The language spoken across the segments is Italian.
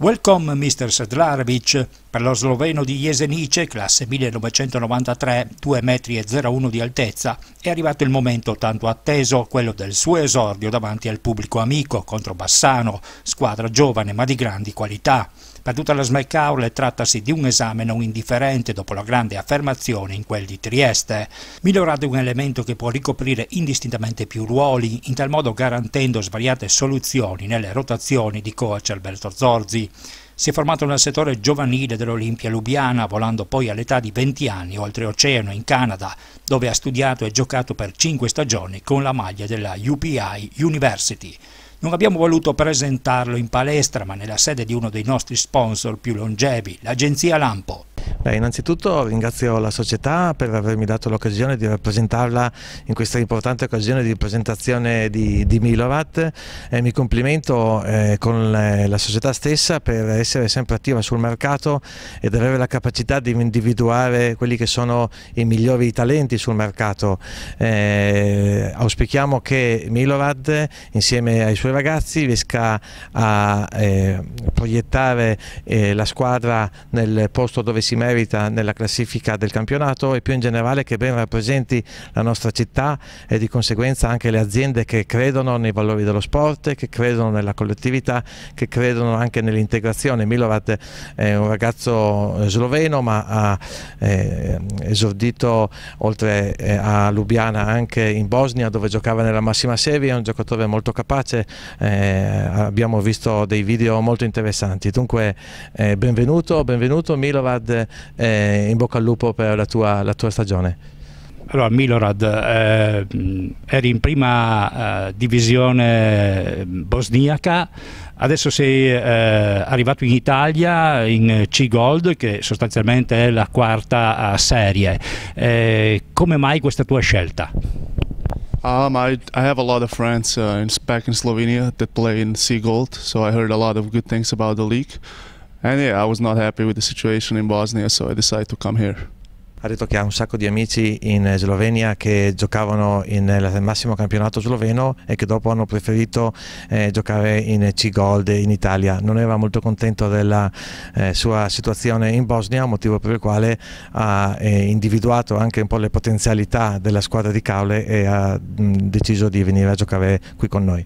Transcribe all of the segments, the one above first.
Welcome Mr. Sedlarevic. Per lo sloveno di Jesenice, classe 1993, 2,01 m di altezza, è arrivato il momento tanto atteso, quello del suo esordio davanti al pubblico amico contro Bassano, squadra giovane ma di grandi qualità. Per tutta la Smeccaule trattasi di un esame non indifferente dopo la grande affermazione in quel di Trieste. Milorad è un elemento che può ricoprire indistintamente più ruoli, in tal modo garantendo svariate soluzioni nelle rotazioni di coach Alberto Zorzi. Si è formato nel settore giovanile dell'Olimpia Lubiana, volando poi all'età di 20 anni oltreoceano in Canada, dove ha studiato e giocato per 5 stagioni con la maglia della UPI University. Non abbiamo voluto presentarlo in palestra, ma nella sede di uno dei nostri sponsor più longevi, l'agenzia Lampo. Innanzitutto ringrazio la società per avermi dato l'occasione di rappresentarla in questa importante occasione di presentazione di Milorad e mi complimento con la società stessa per essere sempre attiva sul mercato ed avere la capacità di individuare quelli che sono i migliori talenti sul mercato. Auspichiamo che Milorad insieme ai suoi ragazzi riesca a proiettare la squadra nel posto dove si merita nella classifica del campionato e più in generale che ben rappresenti la nostra città e di conseguenza anche le aziende che credono nei valori dello sport, che credono nella collettività, che credono anche nell'integrazione. Milorad è un ragazzo sloveno ma ha esordito oltre a Lubiana anche in Bosnia dove giocava nella massima serie, è un giocatore molto capace, abbiamo visto dei video molto interessanti, dunque benvenuto Milorad. In bocca al lupo per la tua stagione. Allora Milorad, eri in prima divisione bosniaca, adesso sei arrivato in Italia in C-Gold che sostanzialmente è la quarta serie. Come mai questa tua scelta? I have a lot of friends back in Slovenia that play in C-Gold, so I heard a lot of good things about the league. And yeah, I was not happy with the situation in Bosnia, so I decided to come here. Ha detto che ha un sacco di amici in Slovenia che giocavano nel massimo campionato sloveno e che dopo hanno preferito giocare in C-Gold in Italia. Non era molto contento della sua situazione in Bosnia, motivo per il quale ha individuato anche un po' le potenzialità della squadra di Caule e ha deciso di venire a giocare qui con noi.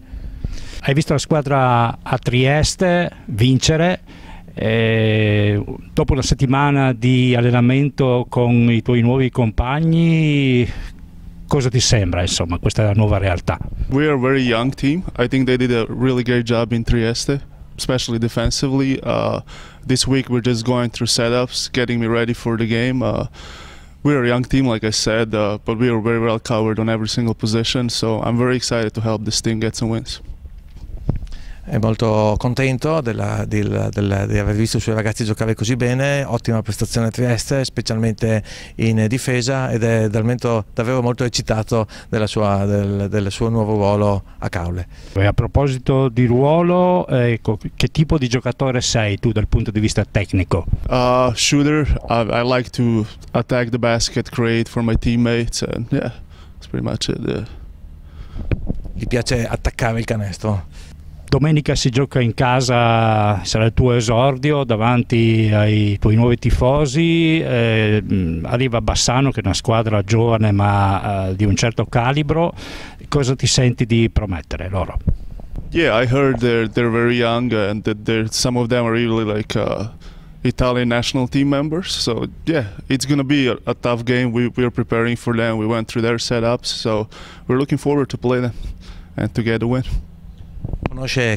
Hai visto la squadra a Trieste vincere? Dopo una settimana di allenamento con i tuoi nuovi compagni, cosa ti sembra insomma questa nuova realtà? We are a very young team. I think they did a really great job in Trieste, especially defensively. This week we're just going through setups, getting me ready for the game. We're a young team, like I said, but we are very well covered on every single position, so I'm very excited to help this team get some wins. È molto contento di aver visto i suoi ragazzi giocare così bene, ottima prestazione a Trieste, specialmente in difesa, ed è davvero molto eccitato del suo nuovo ruolo a Caule. E a proposito di ruolo, che tipo di giocatore sei tu dal punto di vista tecnico? Shooter, I like to attack the basket, create for my teammates, and yeah, that's pretty much it. Gli piace attaccare il canestro. Domenica si gioca in casa, sarà il tuo esordio davanti ai tuoi nuovi tifosi, arriva Bassano che è una squadra giovane ma di un certo calibro. Cosa ti senti di promettere loro? Yeah, I heard they're very young and that some of them are really like Italian national team members, so yeah, it's gonna be a tough game. We're preparing for them, we went through their setups, so we're looking forward to play them and to get a win.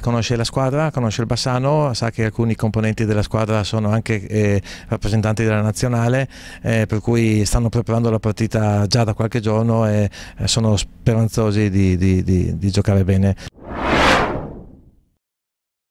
Conosce la squadra, conosce il Bassano, sa che alcuni componenti della squadra sono anche rappresentanti della nazionale, per cui stanno preparando la partita già da qualche giorno e sono speranzosi di giocare bene.